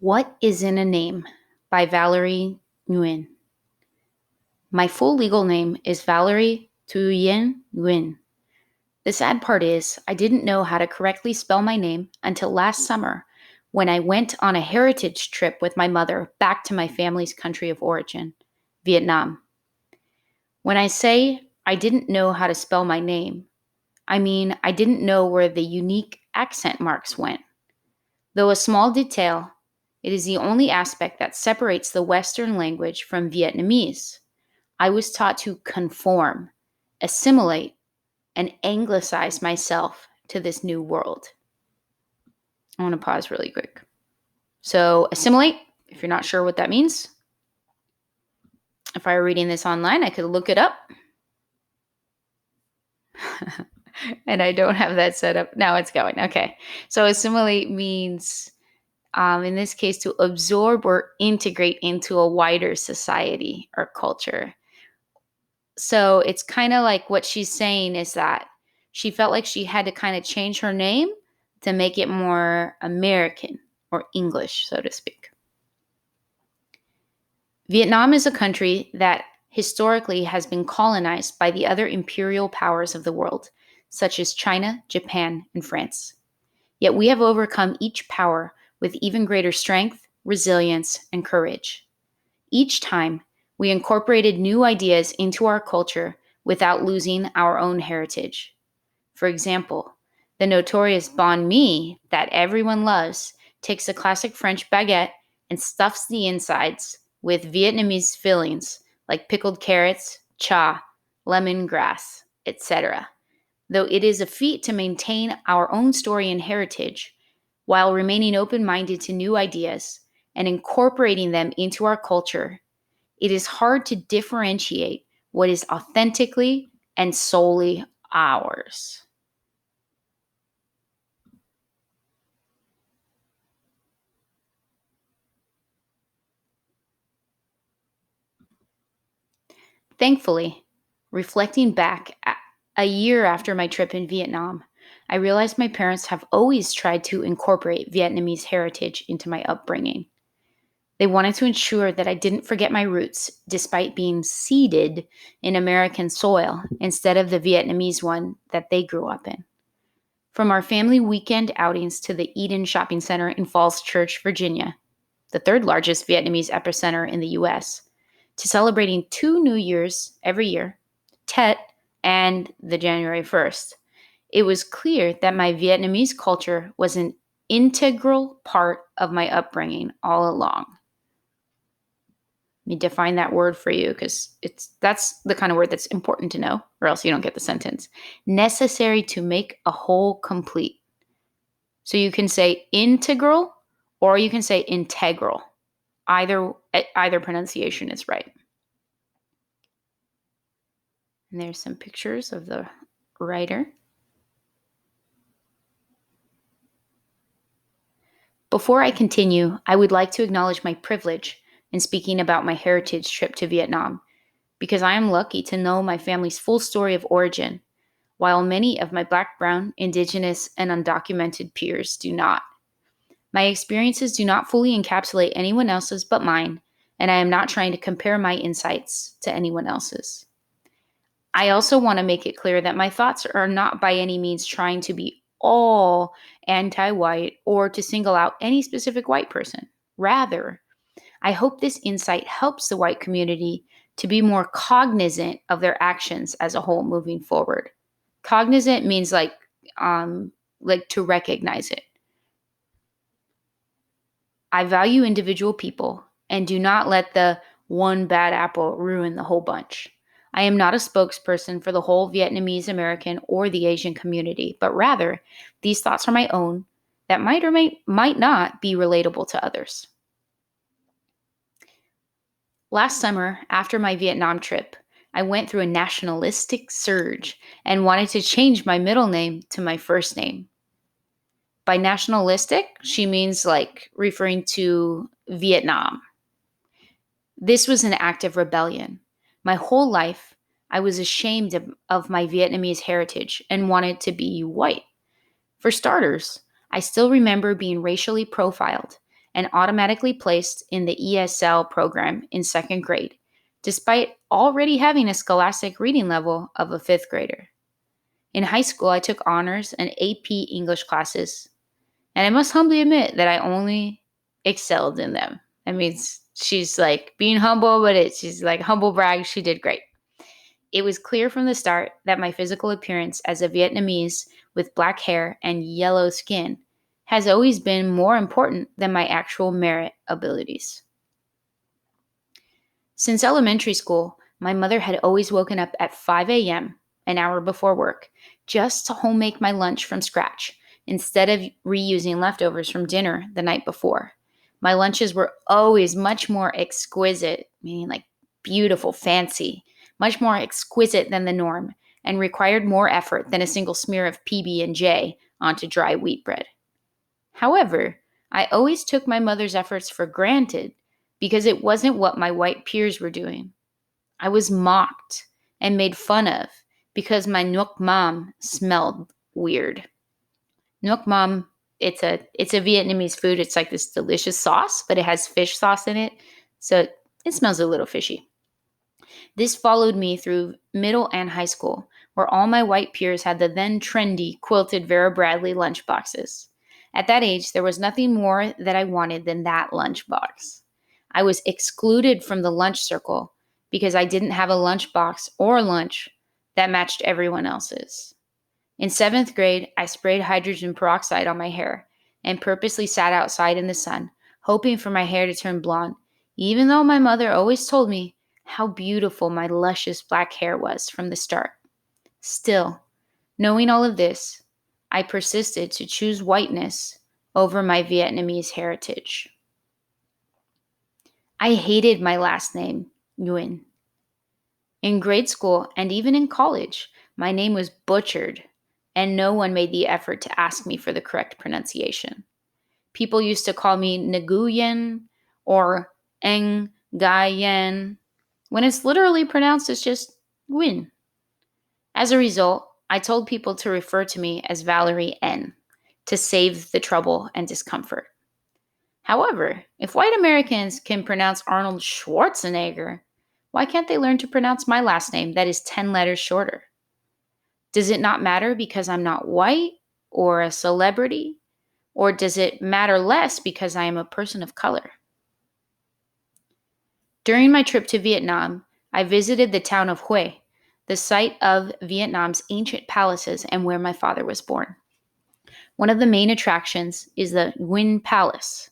What is in a Name by Valerie Nguyen. My full legal name is Valerie Tu-Uyen Nguyen. The sad part is, I didn't know how to correctly spell my name until last summer when I went on a heritage trip with my mother back to my family's country of origin, Vietnam. When I say I didn't know how to spell my name, I mean I didn't know where the unique accent marks went. Though a small detail, it is the only aspect that separates the Western language from Vietnamese. I was taught to conform, assimilate, and anglicize myself to this new world. I want to pause really quick. So, assimilate, if you're not sure what that means, if I were reading this online, I could look it up. And I don't have that set up. Now it's going. Okay. So, assimilate means, in this case, to absorb or integrate into a wider society or culture. So it's kind of like what she's saying is that she felt like she had to kind of change her name to make it more American or English, so to speak. Vietnam is a country that historically has been colonized by the other imperial powers of the world, such as China, Japan, and France. Yet we have overcome each power with even greater strength, resilience, and courage. Each time, we incorporated new ideas into our culture without losing our own heritage. For example, the notorious banh mi that everyone loves takes a classic French baguette and stuffs the insides with Vietnamese fillings like pickled carrots, cha, lemongrass, etc. Though it is a feat to maintain our own story and heritage while remaining open minded to new ideas and incorporating them into our culture, it is hard to differentiate what is authentically and solely ours. Thankfully, reflecting back a year after my trip in Vietnam, I realized my parents have always tried to incorporate Vietnamese heritage into my upbringing. They wanted to ensure that I didn't forget my roots despite being seeded in American soil instead of the Vietnamese one that they grew up in. From our family weekend outings to the Eden Shopping Center in Falls Church, Virginia, the third largest Vietnamese epicenter in the US, to celebrating two New Years every year, Tet and the January 1st, it was clear that my Vietnamese culture was an integral part of my upbringing all along. Let me define that word for you because that's the kind of word that's important to know, or else you don't get the sentence. Necessary to make a whole complete. So you can say integral or you can say integral. Either pronunciation is right. And there's some pictures of the writer. Before I continue, I would like to acknowledge my privilege in speaking about my heritage trip to Vietnam, because I am lucky to know my family's full story of origin, while many of my Black, Brown, Indigenous, and undocumented peers do not. My experiences do not fully encapsulate anyone else's but mine, and I am not trying to compare my insights to anyone else's. I also want to make it clear that my thoughts are not by any means trying to be all anti white or to single out any specific white person. Rather, I hope this insight helps the white community to be more cognizant of their actions as a whole moving forward. Cognizant means like to recognize it. I value individual people and do not let the one bad apple ruin the whole bunch. I am not a spokesperson for the whole Vietnamese American or the Asian community, but rather, these thoughts are my own that might or might not be relatable to others. Last summer, after my Vietnam trip, I went through a nationalistic surge and wanted to change my middle name to my first name. By nationalistic, she means like referring to Vietnam. This was an act of rebellion. My whole life, I was ashamed of my Vietnamese heritage and wanted to be white. For starters, I still remember being racially profiled and automatically placed in the ESL program in second grade, despite already having a scholastic reading level of a fifth grader. In high school, I took honors and AP English classes, and I must humbly admit that I only excelled in them. That means she's like being humble, but she's like humble brag. She did great. It was clear from the start that my physical appearance as a Vietnamese with black hair and yellow skin has always been more important than my actual merit abilities. Since elementary school, my mother had always woken up at 5 a.m., an hour before work, just to home make my lunch from scratch instead of reusing leftovers from dinner the night before. My lunches were always much more exquisite, meaning like beautiful, fancy, much more exquisite than the norm, and required more effort than a single smear of PB&J onto dry wheat bread. However, I always took my mother's efforts for granted because it wasn't what my white peers were doing. I was mocked and made fun of because my nuoc mam smelled weird. Nuoc mam, it's a Vietnamese food. It's like this delicious sauce, but it has fish sauce in it, so it smells a little fishy. This followed me through middle and high school, where all my white peers had the then trendy quilted Vera Bradley lunchboxes. At that age, there was nothing more that I wanted than that lunchbox. I was excluded from the lunch circle because I didn't have a lunchbox or lunch that matched everyone else's. In seventh grade, I sprayed hydrogen peroxide on my hair and purposely sat outside in the sun, hoping for my hair to turn blonde, even though my mother always told me how beautiful my luscious black hair was from the start. Still, knowing all of this, I persisted to choose whiteness over my Vietnamese heritage. I hated my last name, Nguyen. In grade school and even in college, my name was butchered, and no one made the effort to ask me for the correct pronunciation. People used to call me Nguyen or Nguyen, when it's literally pronounced as just Nguyen. As a result, I told people to refer to me as Valerie N to save the trouble and discomfort. However, if white Americans can pronounce Arnold Schwarzenegger, why can't they learn to pronounce my last name that is 10 letters shorter? Does it not matter because I'm not white or a celebrity? Or does it matter less because I am a person of color? During my trip to Vietnam, I visited the town of Hue, the site of Vietnam's ancient palaces and where my father was born. One of the main attractions is the Nguyen Palace.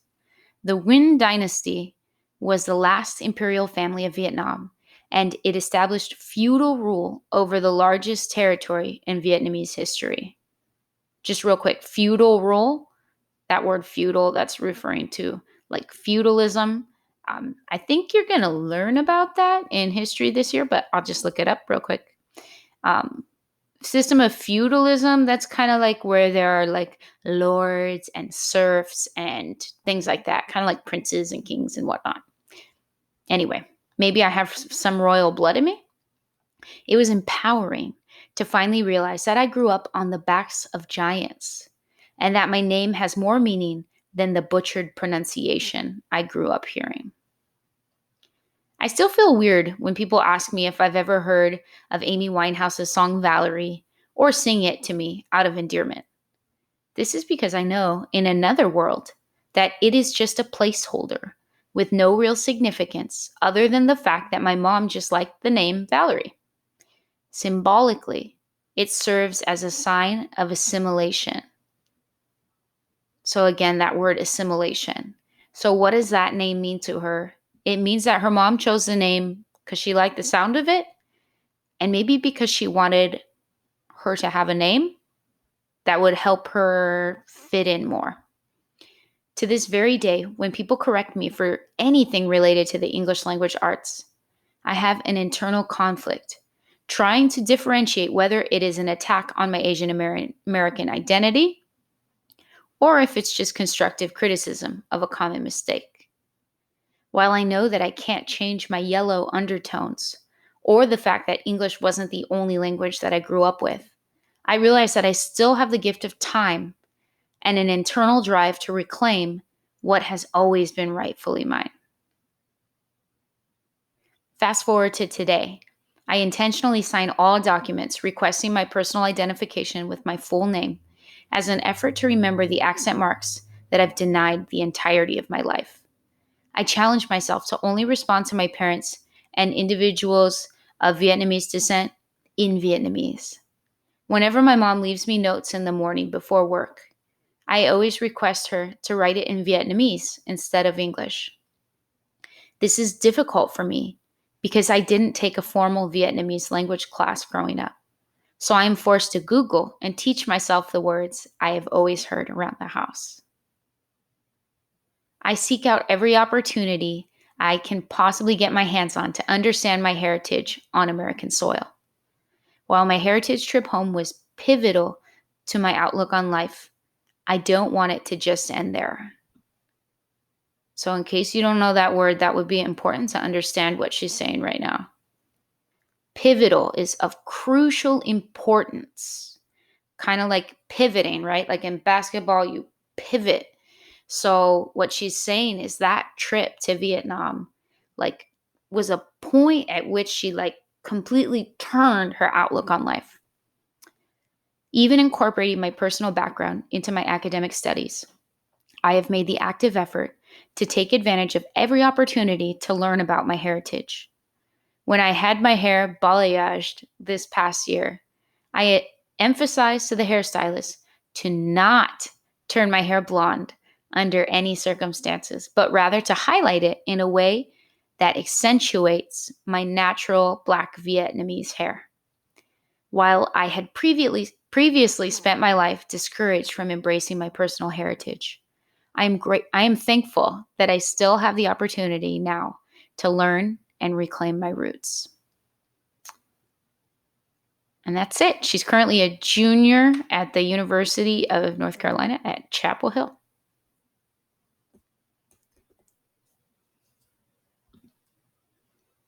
The Nguyen dynasty was the last imperial family of Vietnam, and it established feudal rule over the largest territory in Vietnamese history. Just real quick, feudal rule, that word feudal, that's referring to like feudalism. I think you're going to learn about that in history this year, but I'll just look it up real quick. Um, System of feudalism, that's kind of like where there are like lords and serfs and things like that, kind of like princes and kings and whatnot. Anyway, maybe I have some royal blood in me. It was empowering to finally realize that I grew up on the backs of giants and that my name has more meaning than the butchered pronunciation I grew up hearing. I still feel weird when people ask me if I've ever heard of Amy Winehouse's song Valerie or sing it to me out of endearment. This is because I know in another world that it is just a placeholder with no real significance other than the fact that my mom just liked the name Valerie. Symbolically, it serves as a sign of assimilation. So again, that word assimilation. So what does that name mean to her? It means that her mom chose the name because she liked the sound of it, and maybe because she wanted her to have a name that would help her fit in more. To this very day, when people correct me for anything related to the English language arts, I have an internal conflict, trying to differentiate whether it is an attack on my Asian American identity or if it's just constructive criticism of a common mistake. While I know that I can't change my yellow undertones or the fact that English wasn't the only language that I grew up with, I realize that I still have the gift of time and an internal drive to reclaim what has always been rightfully mine. Fast forward to today. I intentionally sign all documents requesting my personal identification with my full name as an effort to remember the accent marks that I've denied the entirety of my life. I challenge myself to only respond to my parents and individuals of Vietnamese descent in Vietnamese. Whenever my mom leaves me notes in the morning before work, I always request her to write it in Vietnamese instead of English. This is difficult for me because I didn't take a formal Vietnamese language class growing up. So I am forced to Google and teach myself the words I have always heard around the house. I seek out every opportunity I can possibly get my hands on to understand my heritage on American soil. While my heritage trip home was pivotal to my outlook on life, I don't want it to just end there. So, in case you don't know that word, that would be important to understand what she's saying right now. Pivotal is of crucial importance, kind of like pivoting, right? Like in basketball, you pivot. So, what she's saying is that trip to Vietnam, like, was a point at which she, like, completely turned her outlook on life. Even incorporating my personal background into my academic studies, I have made the active effort to take advantage of every opportunity to learn about my heritage. When I had my hair balayaged this past year, I emphasized to the hairstylist to not turn my hair blonde under any circumstances, but rather to highlight it in a way that accentuates my natural Black Vietnamese hair. While I had previously spent my life discouraged from embracing my personal heritage, I am thankful that I still have the opportunity now to learn and reclaim my roots. And that's it. She's currently a junior at the University of North Carolina at Chapel Hill.